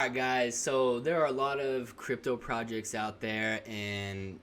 Alright guys, so there are a lot of crypto projects out there, and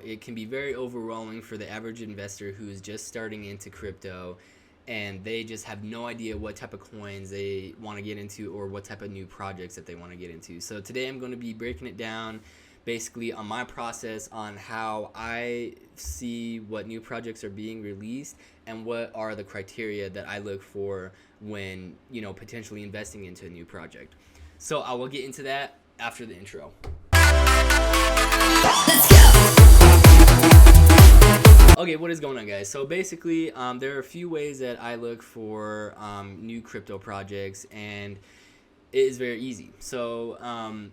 it can be very overwhelming for the average investor who's just starting into crypto, and they just have no idea what type of coins they want to get into or what type of new projects that they want to get into. So today I'm going to be breaking it down basically on my process on how I see what new projects are being released and what are the criteria that I look for when potentially investing into a new project. So I will get into that after the intro. Let's go! Okay, what is going on, guys? So basically, there are a few ways that I look for new crypto projects, and it is very easy. So,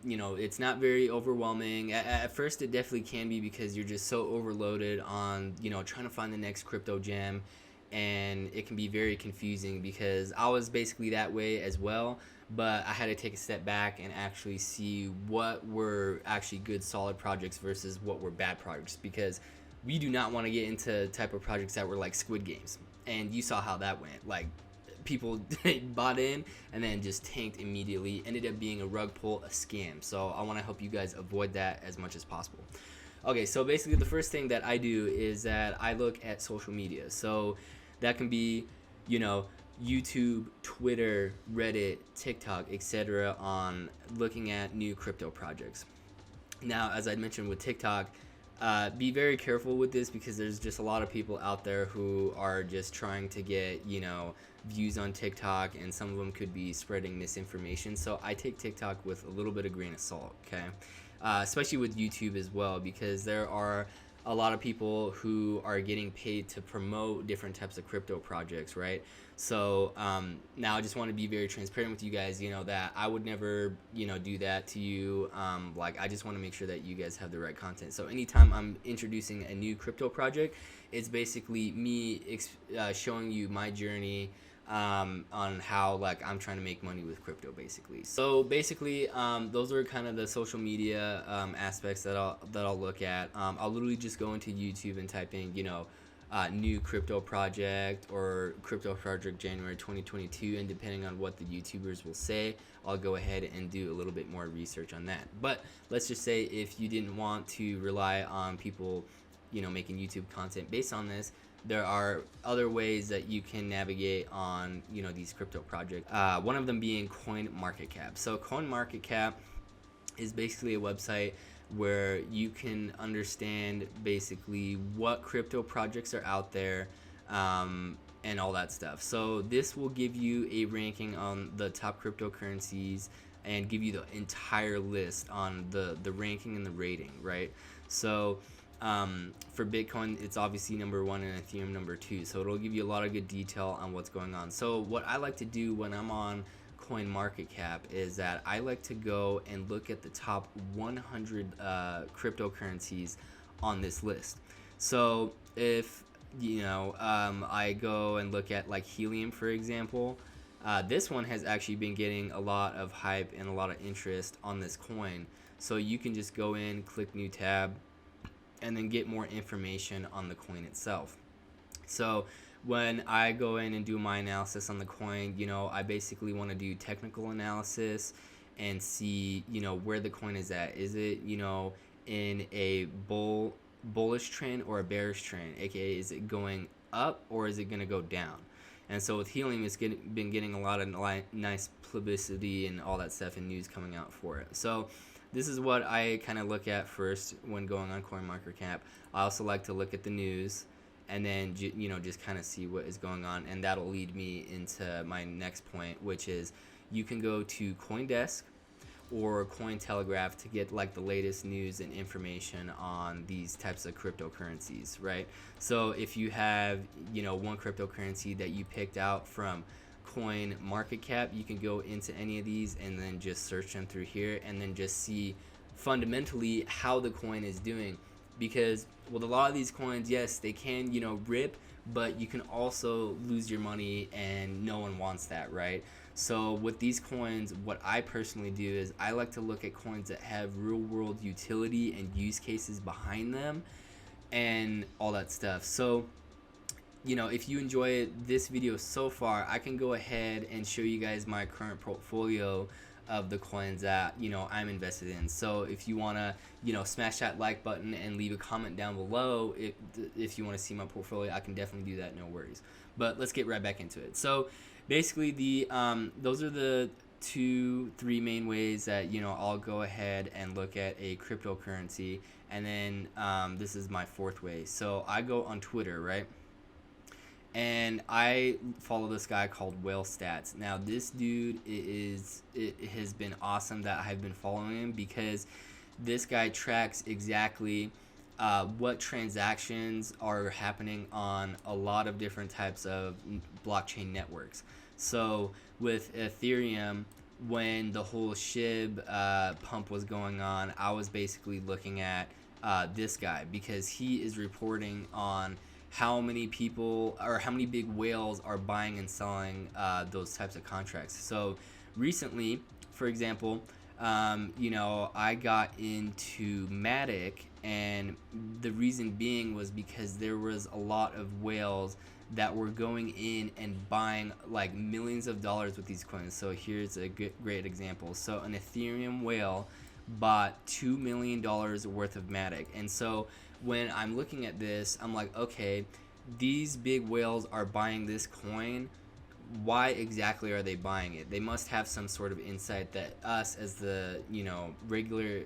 it's not very overwhelming. At first, it definitely can be because you're just so overloaded on, trying to find the next crypto gem, and it can be very confusing because I was basically that way as well. But I had to take a step back and actually see what were actually good solid projects versus what were bad projects, because we do not want to get into type of projects that were like Squid Games, and you saw how that went. Like, people bought in and then just tanked immediately, ended up being a rug pull, a scam. So I want to help you guys avoid that as much as possible. Okay, so basically the first thing that I do is that I look at social media. So that can be YouTube, Twitter, Reddit, TikTok, etc. on looking at new crypto projects. Now, as I mentioned with TikTok, be very careful with this because there's just a lot of people out there who are just trying to get, views on TikTok, and some of them could be spreading misinformation. So I take TikTok with a little bit of grain of salt, okay? Especially with YouTube as well, because there are a lot of people who are getting paid to promote different types of crypto projects, right? So now I just want to be very transparent with you guys, that I would never, do that to you. I just want to make sure that you guys have the right content. So anytime I'm introducing a new crypto project, it's basically me showing you my journey on how I'm trying to make money with crypto, basically. So basically, those are kind of the social media aspects that I'll look at. I'll literally just go into YouTube and type in new crypto project or crypto project January 2022, and depending on what the YouTubers will say, I'll go ahead and do a little bit more research on that. But let's just say if you didn't want to rely on people making YouTube content based on this, there are other ways that you can navigate on these crypto projects, one of them being CoinMarketCap. So CoinMarketCap is basically a website where you can understand basically what crypto projects are out there, and all that stuff. So this will give you a ranking on the top cryptocurrencies and give you the entire list on the ranking and the rating, right? So for Bitcoin, it's obviously number 1 and Ethereum number 2. So it'll give you a lot of good detail on what's going on. So what I like to do when I'm on CoinMarketCap is that I like to go and look at the top 100 cryptocurrencies on this list. So if I go and look at like Helium, for example, this one has actually been getting a lot of hype and a lot of interest on this coin. So you can just go in, click new tab, and then get more information on the coin itself. So when I go in and do my analysis on the coin, I basically want to do technical analysis and see, where the coin is at. Is it, in a bullish trend or a bearish trend? AKA, is it going up or is it going to go down? And so with Helium, it's been getting a lot of nice publicity and all that stuff and news coming out for it. So this is what I kind of look at first when going on CoinMarketCap. I also like to look at the news and then just kind of see what is going on, and that'll lead me into my next point, which is you can go to CoinDesk or Cointelegraph to get like the latest news and information on these types of cryptocurrencies, right? So if you have one cryptocurrency that you picked out from CoinMarketCap, you can go into any of these and then just search them through here and then just see fundamentally how the coin is doing. Because with a lot of these coins, yes, they can rip, but you can also lose your money, and no one wants that, right? So with these coins, what I personally do is I like to look at coins that have real world utility and use cases behind them and all that stuff. So if you enjoy this video so far, I can go ahead and show you guys my current portfolio of the coins that I'm invested in. So if you want to smash that like button and leave a comment down below if you want to see my portfolio, I can definitely do that, no worries. But let's get right back into it. So basically those are the 2-3 main ways that I'll go ahead and look at a cryptocurrency. And then this is my fourth way. So I go on Twitter, right? And I follow this guy called Whale Stats. Now this dude it has been awesome that I've been following him, because this guy tracks exactly what transactions are happening on a lot of different types of blockchain networks. So with Ethereum, when the whole SHIB pump was going on, I was basically looking at this guy, because he is reporting on how many people or how many big whales are buying and selling those types of contracts. So recently, for example, I got into Matic, and the reason being was because there was a lot of whales that were going in and buying like millions of dollars with these coins. So here's a great example. So an Ethereum whale bought $2 million worth of Matic. And so when I'm looking at this, I'm like, okay, these big whales are buying this coin. Why exactly are they buying it? They must have some sort of insight that us as the regular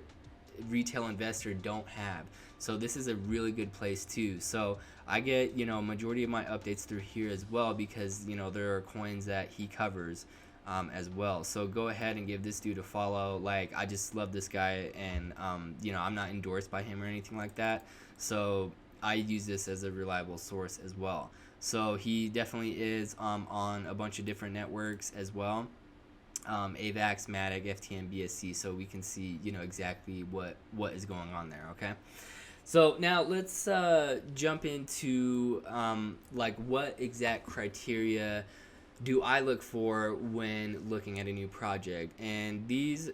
retail investor don't have. So this is a really good place too. So I get majority of my updates through here as well, because there are coins that he covers as well. So go ahead and give this dude a follow. Like, I just love this guy, and I'm not endorsed by him or anything like that, so I use this as a reliable source as well. So he definitely is on a bunch of different networks as well, AVAX, Matic, FTM, BSC, so we can see exactly what is going on there. Okay, so now let's jump into like what exact criteria do I look for when looking at a new project. And these,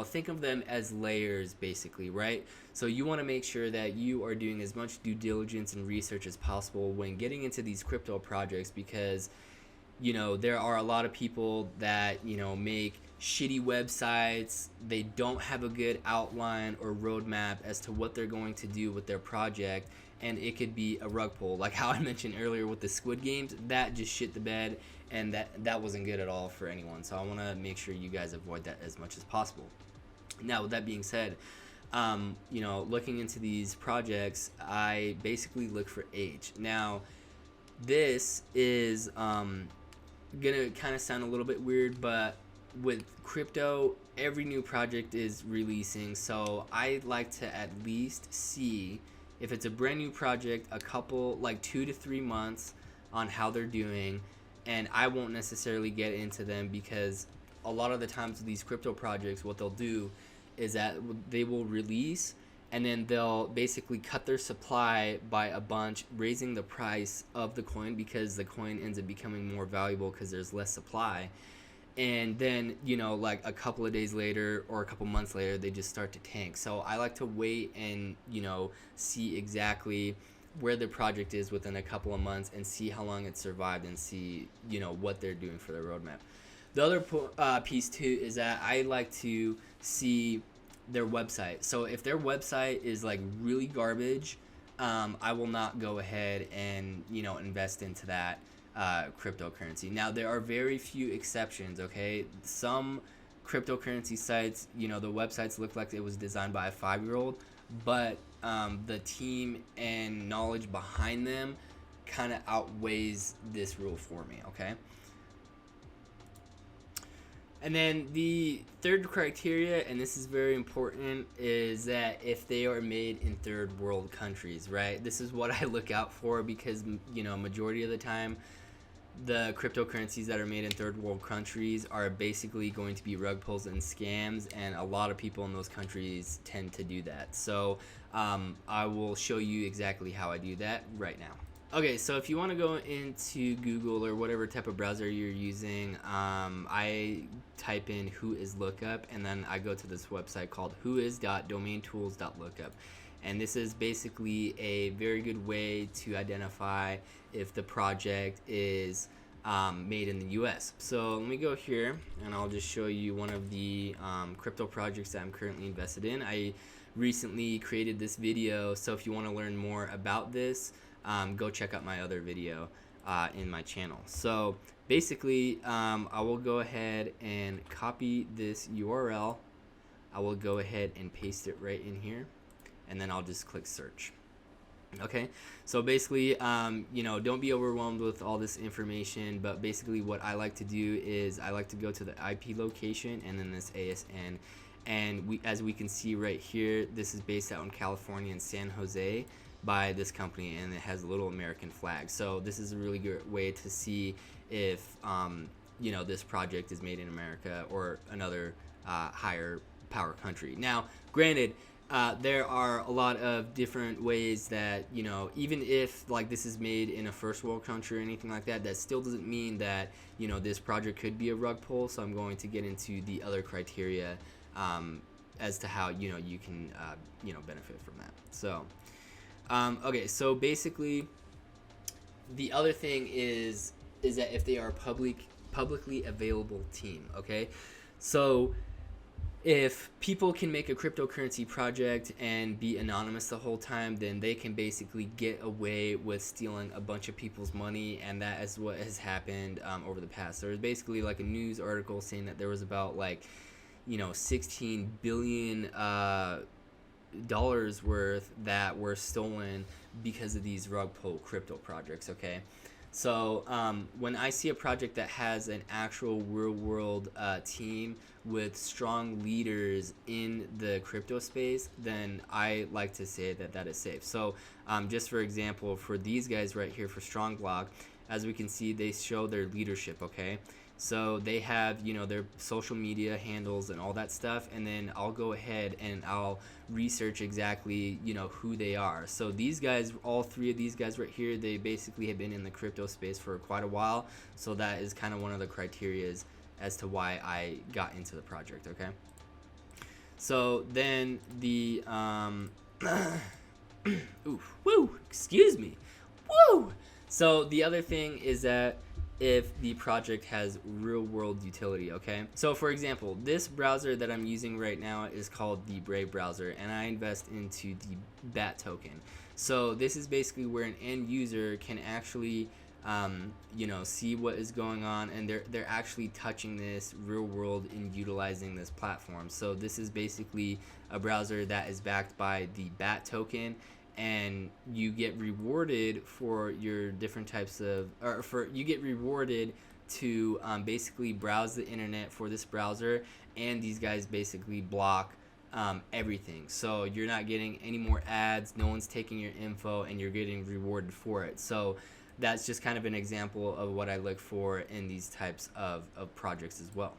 think of them as layers basically, right? So you want to make sure that you are doing as much due diligence and research as possible when getting into these crypto projects, because there are a lot of people that make shitty websites. They don't have a good outline or roadmap as to what they're going to do with their project, and it could be a rug pull, like how I mentioned earlier with the Squid Games. That just shit the bed, and that wasn't good at all for anyone. So I want to make sure you guys avoid that as much as possible. Now, with that being said, looking into these projects, I basically look for age. Now, this is gonna kind of sound a little bit weird, but with crypto, every new project is releasing, so I like to at least see, if it's a brand new project, a couple, like 2 to 3 months on how they're doing. And I won't necessarily get into them, because a lot of the times with these crypto projects, what they'll do is that they will release, and then they'll basically cut their supply by a bunch, raising the price of the coin, because the coin ends up becoming more valuable because there's less supply. And then like a couple of days later or a couple months later, they just start to tank. So I like to wait and see exactly where the project is within a couple of months, and see how long it survived, and see what they're doing for their roadmap. The other piece too is that I like to see their website. So if their website is like really garbage, I will not go ahead and invest into that cryptocurrency. Now, there are very few exceptions. Okay, some cryptocurrency sites, the websites look like it was designed by a 5-year-old, but the team and knowledge behind them kind of outweighs this rule for me. Okay. And then the third criteria, and this is very important, is that if they are made in third world countries, right? This is what I look out for, because majority of the time, the cryptocurrencies that are made in third world countries are basically going to be rug pulls and scams, and a lot of people in those countries tend to do that. So I will show you exactly how I do that right now. Okay, so if you want to go into Google or whatever type of browser you're using, I type in whoislookup, and then I go to this website called whois.domaintools.lookup. And this is basically a very good way to identify if the project is made in the US. So let me go here and I'll just show you one of the crypto projects that I'm currently invested in. I recently created this video, so if you want to learn more about this, go check out my other video in my channel. So basically, I will go ahead and copy this URL. I will go ahead and paste it right in here, and then I'll just click search. Okay, so basically, don't be overwhelmed with all this information, but basically what I like to do is I like to go to the IP location and then this ASN, and as we can see right here, this is based out in California in San Jose by this company, and it has a little American flag. So this is a really good way to see if this project is made in America or another higher power country. Now, granted, there are a lot of different ways that, even if like this is made in a first world country or anything like that, that still doesn't mean that, this project could be a rug pull. So I'm going to get into the other criteria as to how, you can, benefit from that. So, okay, so basically the other thing is that if they are publicly available team, okay? So if people can make a cryptocurrency project and be anonymous the whole time, then they can basically get away with stealing a bunch of people's money, and that is what has happened over the past. There was basically like a news article saying that there was about $16 billion dollars worth that were stolen because of these rug pull crypto projects, okay? So when I see a project that has an actual real world team with strong leaders in the crypto space, then I like to say that that is safe. So just for example, for these guys right here for Strong Block, as we can see, they show their leadership, okay? So they have, their social media handles and all that stuff, and then I'll go ahead and I'll research exactly, who they are. So these guys, all three of these guys right here, they basically have been in the crypto space for quite a while. So that is kind of one of the criterias as to why I got into the project, okay? So then the, excuse me, woo! So the other thing is that if the project has real world utility, okay? So for example, this browser that I'm using right now is called the Brave browser, and I invest into the BAT token. So this is basically where an end user can actually see what is going on, and they're actually touching this real world and utilizing this platform. So this is basically a browser that is backed by the BAT token, and you get rewarded for your different types of, you get rewarded to basically browse the internet for this browser, and these guys basically block everything. So you're not getting any more ads, no one's taking your info, and you're getting rewarded for it. So that's just kind of an example of what I look for in these types of projects as well.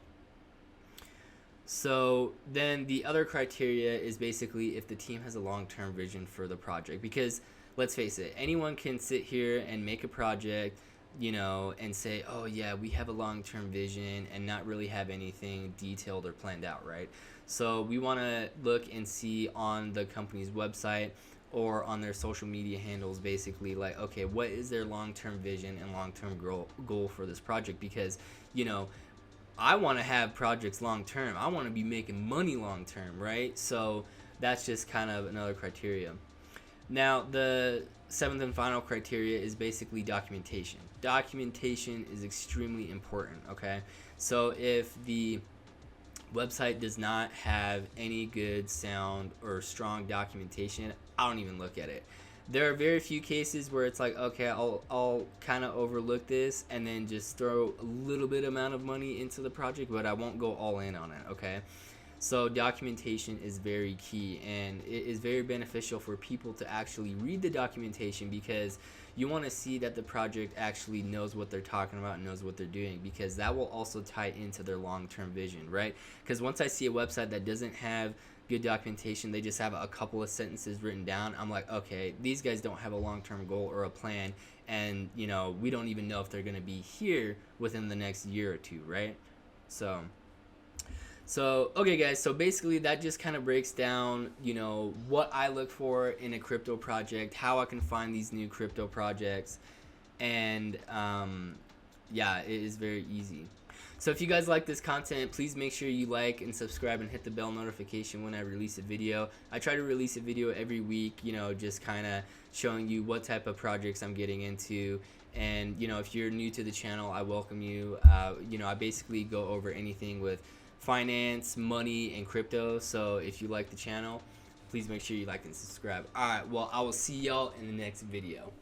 So then the other criteria is basically if the team has a long-term vision for the project, because let's face it, anyone can sit here and make a project, and say, oh yeah, we have a long-term vision, and not really have anything detailed or planned out, right? So we want to look and see on the company's website or on their social media handles, basically like, okay, what is their long-term vision and long-term goal for this project? Because, I want to have projects long term. I want to be making money long term, right? So that's just kind of another criteria. Now, the seventh and final criteria is basically documentation. Documentation is extremely important, okay? So if the website does not have any good, sound, or strong documentation, I don't even look at it. There are very few cases where it's like, okay, I'll kind of overlook this and then just throw a little bit amount of money into the project, but I won't go all in on it, okay? So documentation is very key, and it is very beneficial for people to actually read the documentation, because you want to see that the project actually knows what they're talking about and knows what they're doing, because that will also tie into their long-term vision, right? Because once I see a website that doesn't have good documentation, they just have a couple of sentences written down, I'm like, okay, these guys don't have a long-term goal or a plan, and we don't even know if they're going to be here within the next year or two, right? So okay guys, so basically that just kind of breaks down what I look for in a crypto project, how I can find these new crypto projects, and Yeah, it is very easy. So if you guys like this content, please make sure you like and subscribe and hit the bell notification when I release a video. I try to release a video every week, you know, just kind of showing you what type of projects I'm getting into. And, you know, if you're new to the channel, I welcome you. You know, I basically go over anything with finance, money, and crypto. So if you like the channel, please make sure you like and subscribe. All right, well, I will see y'all in the next video.